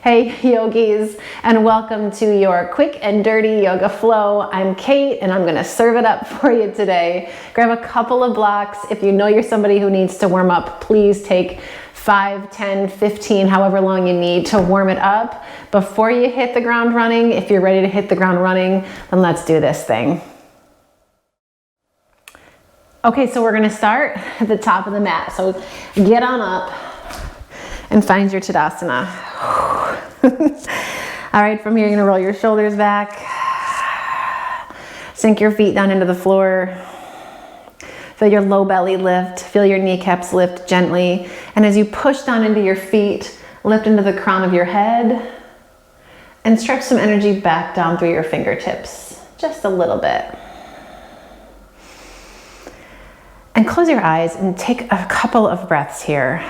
Hey yogis, and welcome to your quick and dirty yoga flow. I'm Kate and I'm gonna serve it up for you today. Grab a couple of blocks. If you know you're somebody who needs to warm up, please take 5, 10, 15, however long you need to warm it up before you hit the ground running. If you're ready to hit the ground running, then let's do this thing. Okay, so we're gonna start at the top of the mat. So get on up and find your Tadasana. All right, from here you're gonna roll your shoulders back, sink your feet down into the floor, feel your low belly lift, feel your kneecaps lift gently, and as you push down into your feet, lift into the crown of your head and stretch some energy back down through your fingertips, just a little bit. And close your eyes and take a couple of breaths here.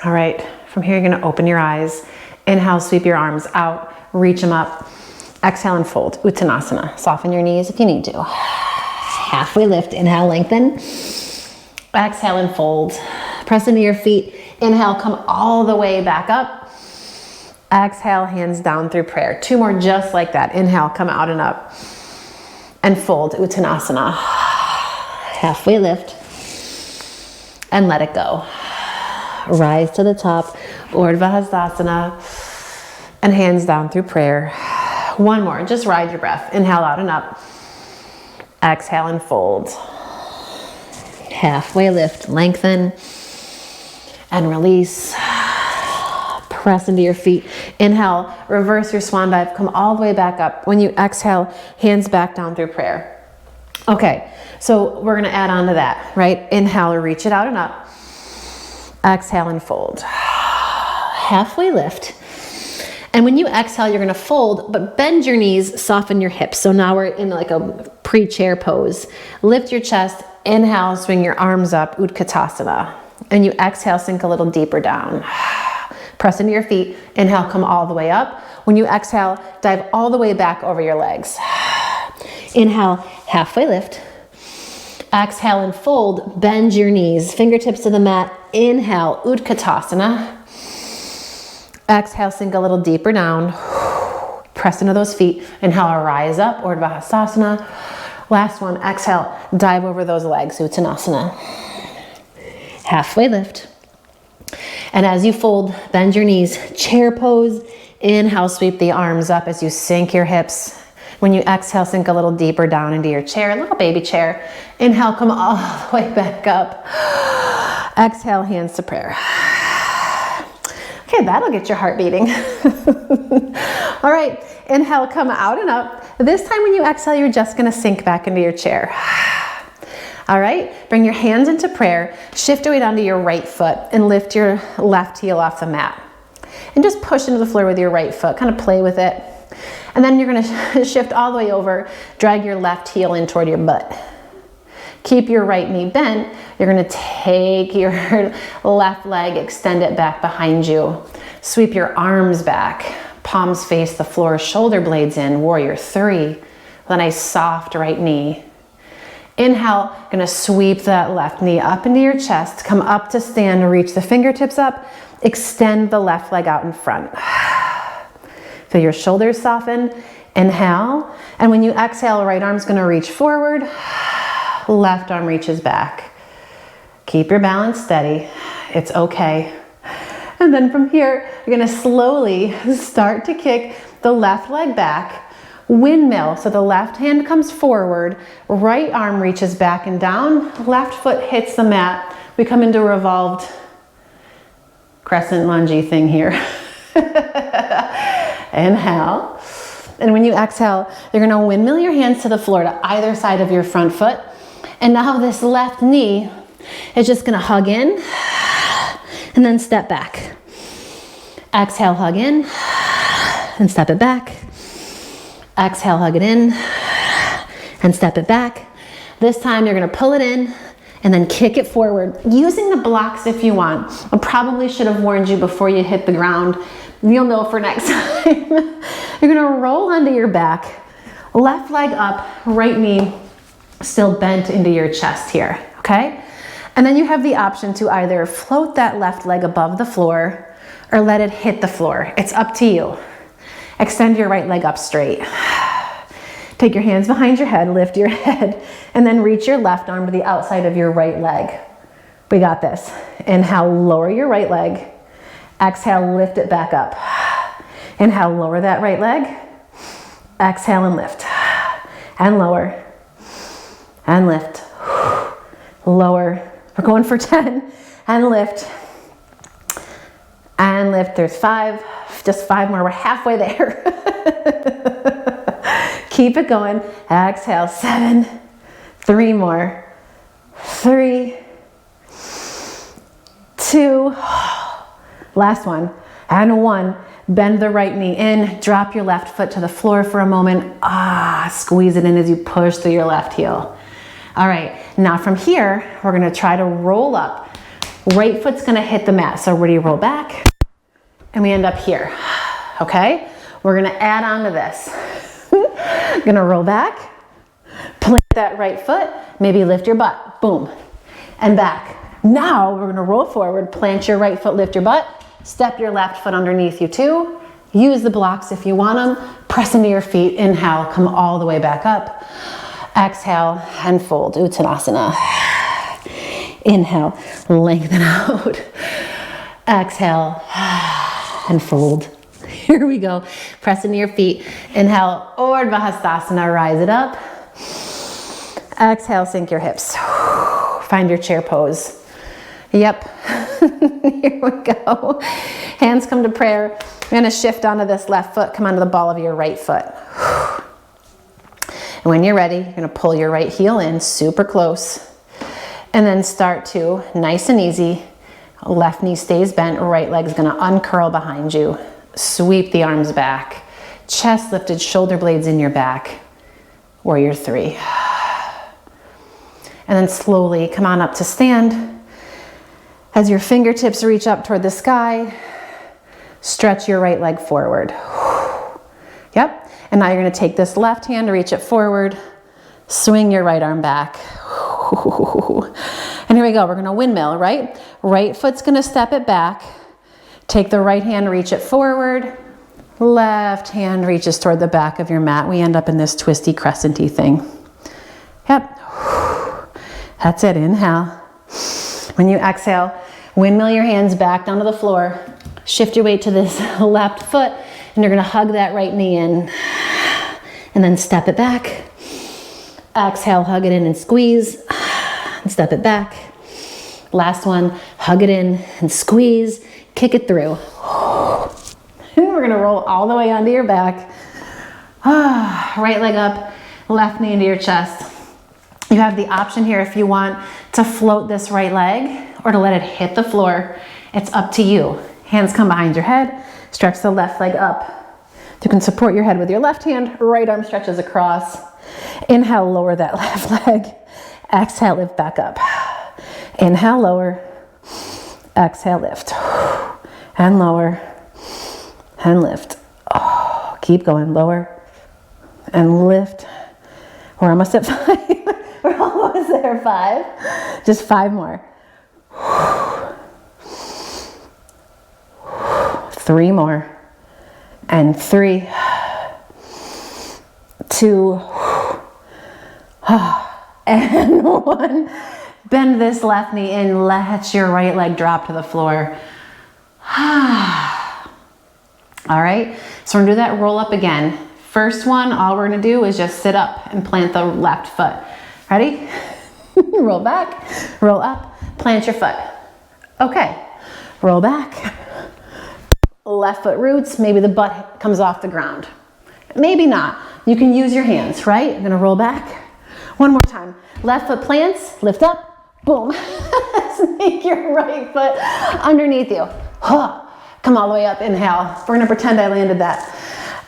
All right, from here you're gonna open your eyes. Inhale, sweep your arms out, reach them up. Exhale and fold, Uttanasana. Soften your knees if you need to. Halfway lift, inhale, lengthen. Exhale and fold. Press into your feet. Inhale, come all the way back up. Exhale, hands down through prayer. 2 more just like that. Inhale, come out and up. And fold, Uttanasana. Halfway lift. And let it go. Rise to the top, Urdhva Hastasana, and hands down through prayer. 1 more, just ride your breath. Inhale out and up. Exhale and fold. Halfway lift, lengthen, and release. Press into your feet. Inhale, reverse your swan dive, come all the way back up. When you exhale, hands back down through prayer. Okay, so we're gonna add on to that, right? Inhale, reach it out and up. Exhale and fold. Halfway lift. And when you exhale, you're gonna fold, but bend your knees, soften your hips. So now we're in like a pre-chair pose. Lift your chest, inhale, swing your arms up, Utkatasana. And you exhale, sink a little deeper down. Press into your feet, inhale, come all the way up. When you exhale, dive all the way back over your legs. Inhale, halfway lift. Exhale and fold, bend your knees, fingertips to the mat. Inhale, Utkatasana. Exhale, sink a little deeper down. Press into those feet. Inhale, rise up, Urdhva Hastasana. Last one, exhale, dive over those legs, Uttanasana. Halfway lift. And as you fold, bend your knees, chair pose. Inhale, sweep the arms up as you sink your hips. When you exhale, sink a little deeper down into your chair, a little baby chair. Inhale, come all the way back up. Exhale, hands to prayer. Okay, that'll get your heart beating. All right, inhale, come out and up. This time when you exhale, you're just gonna sink back into your chair. All right, bring your hands into prayer, shift away down to your right foot and lift your left heel off the mat. And just push into the floor with your right foot, kind of play with it. And then you're gonna shift all the way over, drag your left heel in toward your butt. Keep your right knee bent. You're gonna take your left leg, extend it back behind you. Sweep your arms back, palms face the floor, shoulder blades in, warrior 3. With a nice soft right knee. Inhale, gonna sweep that left knee up into your chest, come up to stand, reach the fingertips up, extend the left leg out in front. Feel your shoulders soften, inhale, and when you exhale, right arm's gonna reach forward, left arm reaches back. Keep your balance steady, it's okay. And then from here, you're gonna slowly start to kick the left leg back, windmill, so the left hand comes forward, right arm reaches back and down, left foot hits the mat. We come into a revolved crescent lunge thing here. Inhale. And when you exhale, you're gonna windmill your hands to the floor to either side of your front foot. And now this left knee is just gonna hug in and then step back. Exhale, hug in and step it back. Exhale, hug it in and step it back. This time you're gonna pull it in and then kick it forward, using the blocks if you want. I probably should have warned you before you hit the ground. You'll know for next time. You're gonna roll onto your back, Left leg up, right knee still bent into your chest here, okay? And then you have the option to either float that left leg above the floor or let it hit the floor. It's up to you. Extend your right leg up straight. Take your hands behind your head, lift your head, and then reach your left arm to the outside of your right leg. We got this. Inhale, lower your right leg. Exhale, lift it back up. Inhale, lower that right leg. Exhale and lift. And lower. And lift. Lower. We're going for 10. And lift. And lift. There's 5. Just 5 more. We're halfway there. Keep it going. Exhale. 7. 3 more. 3. 2. Last one. And 1. Bend the right knee in. Drop your left foot to the floor for a moment. Squeeze it in as you push through your left heel. All right. Now from here, we're going to try to roll up. Right foot's going to hit the mat. So ready, roll back. And we end up here. Okay? We're going to add on to this. Going to roll back. Plant that right foot. Maybe lift your butt. Boom. And back. Now we're going to roll forward. Plant your right foot, lift your butt. Step your left foot underneath you too. Use the blocks if you want them. Press into your feet. Inhale, come all the way back up. Exhale and fold. Uttanasana. Inhale, lengthen out. Exhale and fold. Here we go. Press into your feet. Inhale, Urdhva Hastasana, rise it up. Exhale, sink your hips. Find your chair pose. Yep. Here we go. Hands come to prayer. You're going to shift onto this left foot. Come onto the ball of your right foot. And when you're ready, you're going to pull your right heel in super close. And then start to, nice and easy, left knee stays bent, right leg's going to uncurl behind you. Sweep the arms back. Chest lifted, shoulder blades in your back. Warrior 3. And then slowly come on up to stand. As your fingertips reach up toward the sky, stretch your right leg forward. Yep. And now you're going to take this left hand, reach it forward, swing your right arm back. And here we go. We're going to windmill, right? Right foot's going to step it back. Take the right hand, reach it forward. Left hand reaches toward the back of your mat. We end up in this twisty crescent-y thing. Yep. That's it. Inhale. When you exhale, windmill your hands back down to the floor. Shift your weight to this left foot, and you're going to hug that right knee in. And then step it back. Exhale, hug it in and squeeze. And step it back. Last one, hug it in and squeeze. Kick it through. We're going to roll all the way onto your back. Right leg up, left knee into your chest. You have the option here if you want to float this right leg or to let it hit the floor. It's up to you. Hands come behind your head. Stretch the left leg up. You can support your head with your left hand. Right arm stretches across. Inhale, lower that left leg. Exhale, lift back up. Inhale, lower. Exhale, lift. And lower. And lift. Keep going. Lower. And lift. We're almost at 5. We're almost there. 5. Just 5 more. 3 more. And 3. 2. And 1. Bend this left knee in. Let your right leg drop to the floor. All right. So we're going to do that roll up again. First one, all we're going to do is just sit up and plant the left foot. Ready? Roll back, roll up, plant your foot. Okay. Roll back. Left foot roots, maybe the butt comes off the ground. Maybe not. You can use your hands, right? You're going to roll back. One more time. Left foot plants, lift up, boom. Sneak your right foot underneath you. Come all the way up, inhale. We're going to pretend I landed that.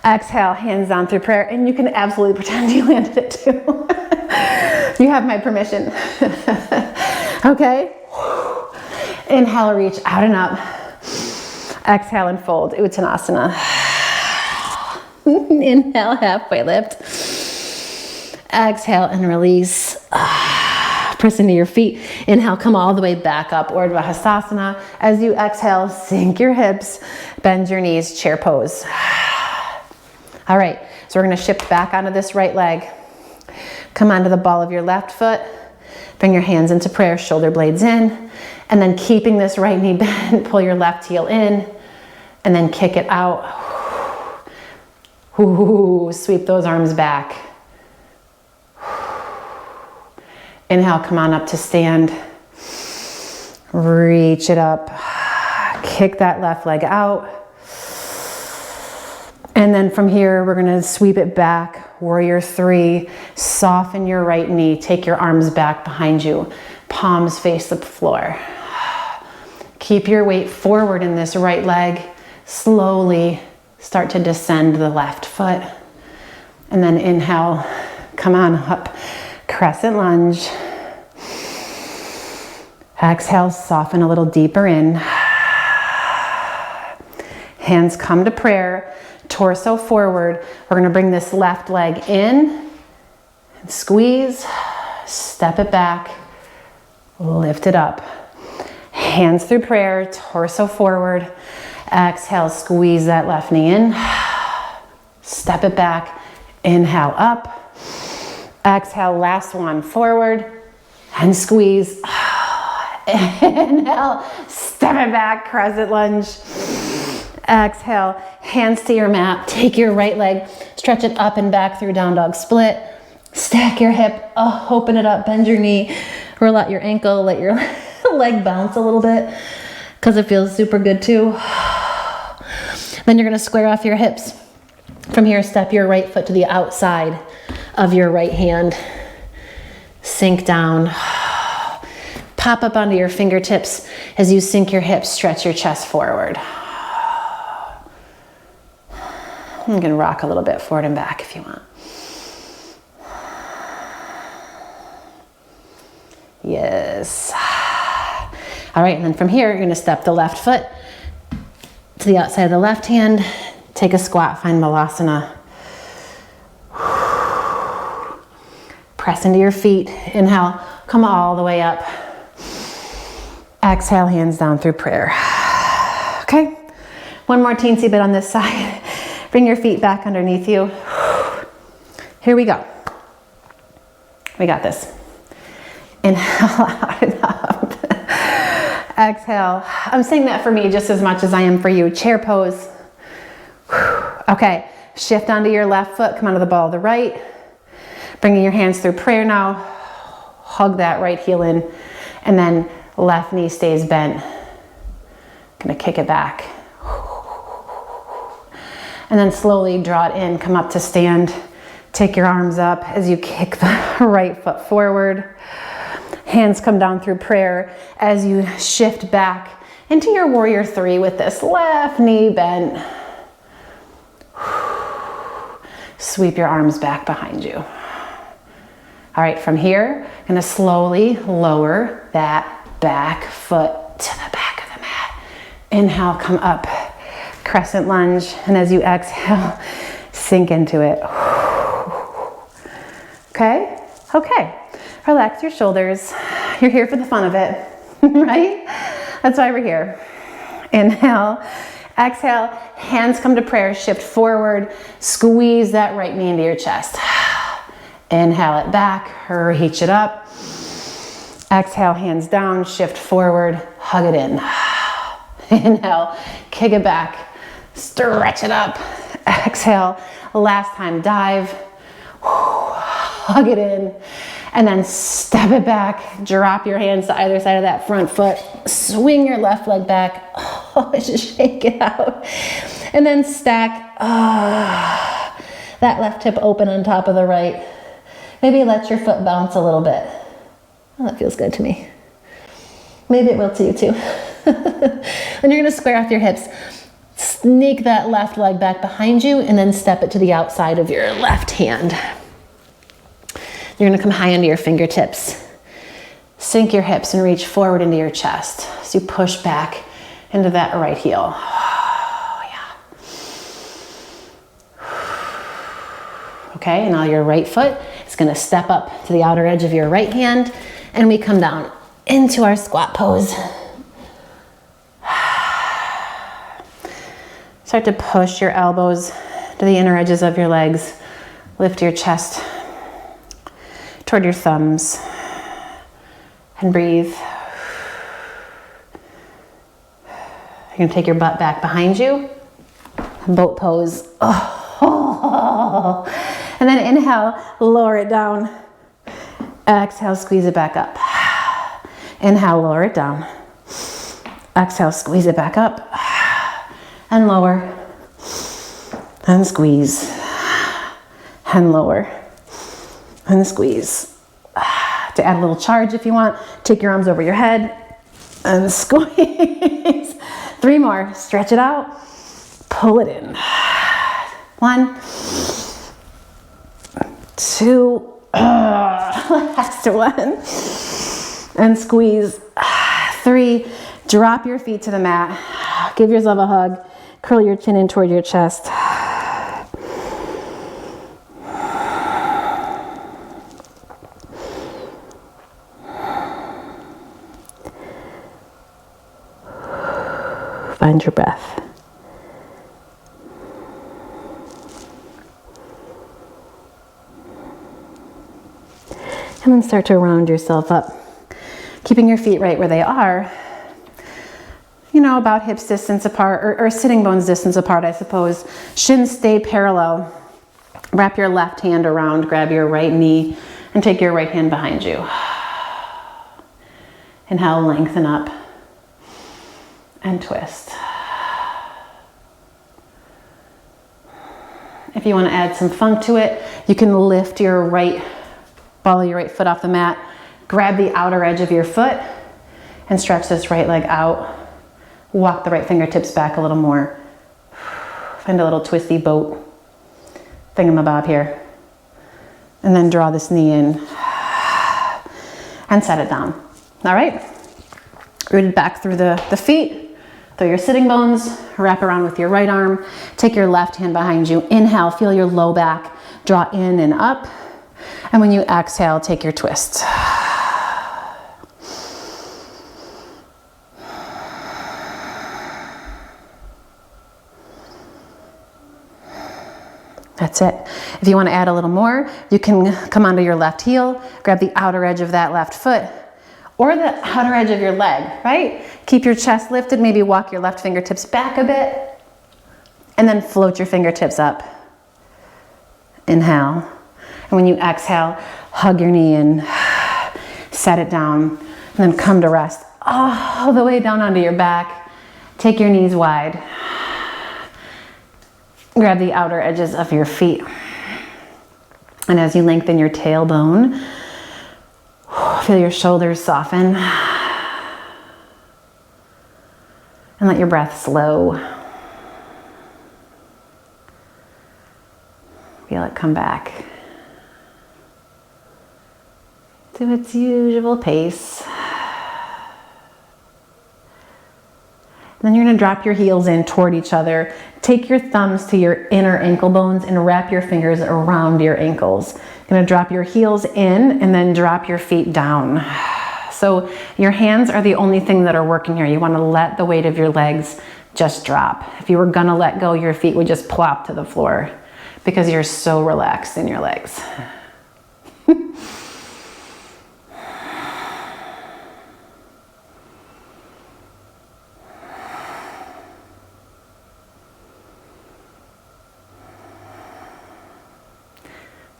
Exhale, hands down through prayer, and you can absolutely pretend you landed it too. You have my permission. Okay? Inhale, reach out and up. Exhale and fold, Uttanasana. Inhale, halfway lift. Exhale and release. Press into your feet. Inhale, come all the way back up, Urdhva Hastasana. As you exhale, sink your hips, bend your knees, chair pose. All right, so we're gonna shift back onto this right leg. Come onto the ball of your left foot. Bring your hands into prayer, shoulder blades in. And then keeping this right knee bent, pull your left heel in. And then kick it out. Ooh, sweep those arms back. Inhale, come on up to stand. Reach it up. Kick that left leg out. And then from here, we're gonna sweep it back. Warrior 3. Soften your right knee. Take your arms back behind you. Palms face the floor. Keep your weight forward in this right leg. Slowly start to descend the left foot. And then inhale, come on up. Crescent lunge. Exhale, soften a little deeper in. Hands come to prayer, torso forward. We're gonna bring this left leg in, and squeeze, step it back, lift it up. Hands through prayer, torso forward. Exhale, squeeze that left knee in, step it back, inhale up. Exhale, last one, forward and squeeze. Inhale, step it back, crescent lunge. Exhale, hands to your mat. Take your right leg, stretch it up and back through down dog split. Stack your hip, open it up, bend your knee, roll out your ankle, let your leg bounce a little bit because it feels super good too. Then you're gonna square off your hips. From here, step your right foot to the outside of your right hand. Sink down. Pop up onto your fingertips. As you sink your hips, stretch your chest forward. You can rock a little bit forward and back if you want. Yes. All right, and then from here, you're gonna step the left foot to the outside of the left hand. Take a squat, find Malasana. Press into your feet. Inhale, come all the way up. Exhale, hands down through prayer. Okay, one more teensy bit on this side. Bring your feet back underneath you. Here we go. We got this. Inhale out and up. Exhale. I'm saying that for me just as much as I am for you. Chair pose. Okay, shift onto your left foot. Come onto the ball of the right. Bringing your hands through prayer now. Hug that right heel in. And then left knee stays bent. Gonna kick it back. And then slowly draw it in, come up to stand. Take your arms up as you kick the right foot forward. Hands come down through prayer as you shift back into your warrior 3 with this left knee bent. Sweep your arms back behind you. All right, from here, I'm gonna slowly lower that back foot to the back of the mat. Inhale, come up, crescent lunge, and as you exhale, sink into it. Okay? Okay. Relax your shoulders. You're here for the fun of it, right? That's why we're here. Inhale, exhale, hands come to prayer, shift forward, squeeze that right knee into your chest. Inhale it back, reach it up. Exhale, hands down, shift forward, hug it in. Inhale, kick it back, stretch it up. Exhale, last time, dive. Hug it in. And then step it back, drop your hands to either side of that front foot, swing your left leg back, just shake it out. And then stack that left hip open on top of the right. Maybe let your foot bounce a little bit. Oh, that feels good to me. Maybe it will to you too. Then you're gonna square off your hips, sneak that left leg back behind you, and then step it to the outside of your left hand. You're gonna come high into your fingertips. Sink your hips and reach forward into your chest as you push back into that right heel. Oh, yeah. okay? And now your right foot is gonna step up to the outer edge of your right hand, and we come down into our squat pose. Start to push your elbows to the inner edges of your legs. Lift your chest toward your thumbs and breathe. You're gonna take your butt back behind you, boat pose. Oh. And then inhale, lower it down. Exhale, squeeze it back up. Inhale, lower it down. Exhale, squeeze it back up. And lower. And squeeze. And lower. And squeeze. To add a little charge if you want, take your arms over your head and squeeze. 3 more, stretch it out, pull it in. 1, 2, last one, and squeeze. 3, drop your feet to the mat, give yourself a hug, curl your chin in toward your chest. Find your breath. And then start to round yourself up, keeping your feet right where they are, you know, about hips distance apart, or sitting bones distance apart, I suppose. Shins stay parallel. Wrap your left hand around, grab your right knee, and take your right hand behind you. Inhale, lengthen up, and twist. If you want to add some funk to it, you can lift your right ball of your right foot off the mat, grab the outer edge of your foot, and stretch this right leg out. Walk the right fingertips back a little more. Find a little twisty boat thingamabob here. And then draw this knee in and set it down. All right? Rooted back through the feet. Throw your sitting bones, wrap around with your right arm. Take your left hand behind you. Inhale, feel your low back. Draw in and up. And when you exhale, take your twist. That's it. If you want to add a little more, you can come onto your left heel, grab the outer edge of that left foot, or the outer edge of your leg, right? Keep your chest lifted, maybe walk your left fingertips back a bit, and then float your fingertips up. Inhale. And when you exhale, hug your knee in, set it down, and then come to rest all the way down onto your back. Take your knees wide. Grab the outer edges of your feet. And as you lengthen your tailbone, feel your shoulders soften. And let your breath slow. Feel it come back to its usual pace. And then you're going to drop your heels in toward each other. Take your thumbs to your inner ankle bones and wrap your fingers around your ankles. You're going to drop your heels in and then drop your feet down. So your hands are the only thing that are working here. You want to let the weight of your legs just drop. If you were going to let go, your feet would just plop to the floor because you're so relaxed in your legs.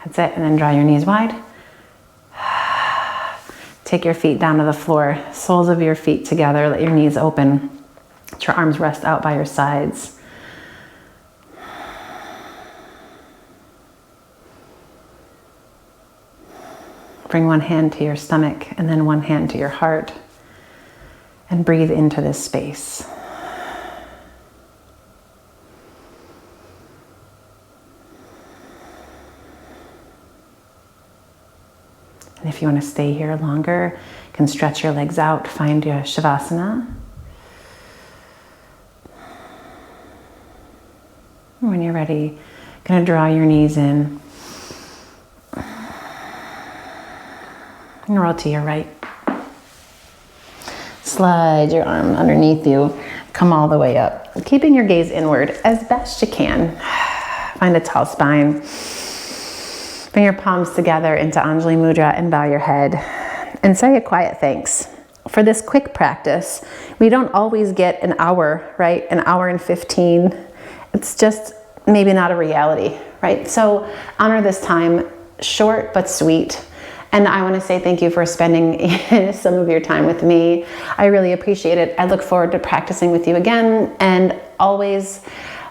That's it, and then draw your knees wide. Take your feet down to the floor, soles of your feet together, let your knees open. Let your arms rest out by your sides. Bring one hand to your stomach and then one hand to your heart, and breathe into this space. And if you want to stay here longer, you can stretch your legs out, find your Shavasana. And when you're ready, you're going to draw your knees in, and roll to your right. Slide your arm underneath you. Come all the way up, keeping your gaze inward as best you can. Find a tall spine. Bring your palms together into Anjali Mudra and bow your head. And say a quiet thanks. For this quick practice, we don't always get an hour, right? An hour and 15. It's just maybe not a reality, right? So honor this time, short but sweet. And I want to say thank you for spending some of your time with me. I really appreciate it. I look forward to practicing with you again. And always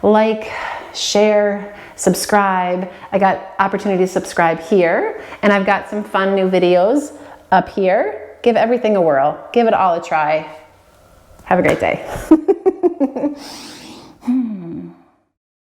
like, share, subscribe. I got opportunity to subscribe here. And I've got some fun new videos up here. Give everything a whirl. Give it all a try. Have a great day.